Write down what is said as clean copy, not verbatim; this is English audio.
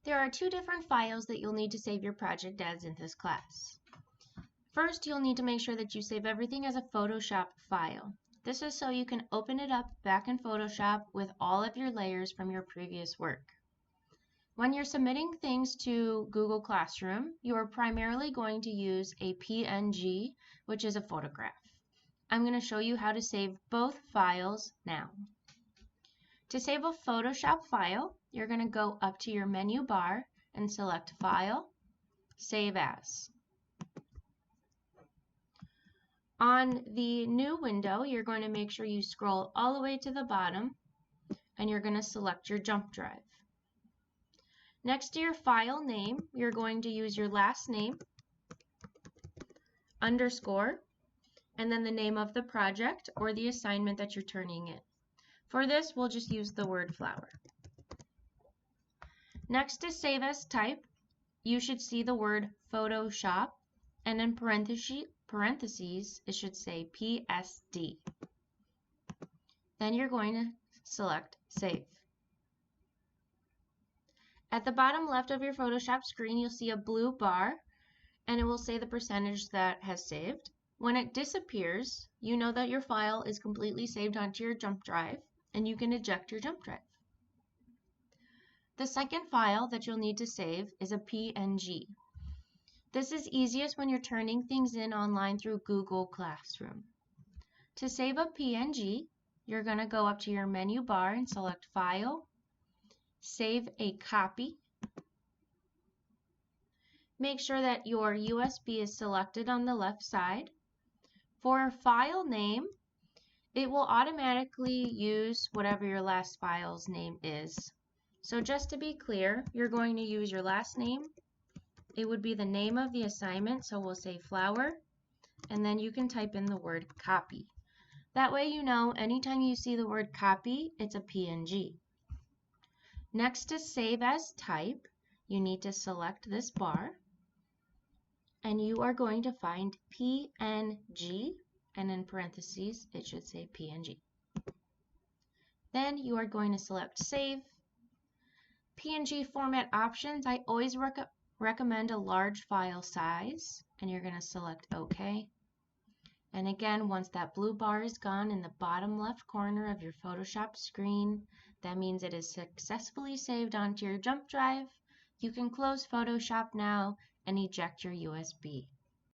There are two different files that you'll need to save your project as in this class. First, you'll need to make sure that you save everything as a Photoshop file. This is so you can open it up back in Photoshop with all of your layers from your previous work. When you're submitting things to Google Classroom, you are primarily going to use a PNG, which is a photograph. I'm going to show you how to save both files now. To save a Photoshop file, you're going to go up to your menu bar and select File, Save As. On the new window, you're going to make sure you scroll all the way to the bottom and you're going to select your jump drive. Next to your file name, you're going to use your last name, underscore, and then the name of the project or the assignment that you're turning in. For this, we'll just use the word flower. Next to Save As Type, you should see the word Photoshop, and in parentheses, it should say PSD. Then you're going to select Save. At the bottom left of your Photoshop screen, you'll see a blue bar, and it will say the percentage that has saved. When it disappears, you know that your file is completely saved onto your jump drive, and you can eject your jump drive. The second file that you'll need to save is a PNG. This is easiest when you're turning things in online through Google Classroom. To save a PNG, you're going to go up to your menu bar and select File, Save a Copy. Make sure that your USB is selected on the left side. For file name, it will automatically use whatever your last file's name is. So just to be clear, you're going to use your last name. It would be the name of the assignment, so we'll say flower, and then you can type in the word copy. That way you know anytime you see the word copy, it's a PNG. Next to Save As Type, you need to select this bar, and you are going to find PNG, and in parentheses, it should say PNG. Then you are going to select Save. PNG format options, I always recommend a large file size, and you're going to select OK. And again, once that blue bar is gone in the bottom left corner of your Photoshop screen, that means it is successfully saved onto your jump drive. You can close Photoshop now and eject your USB.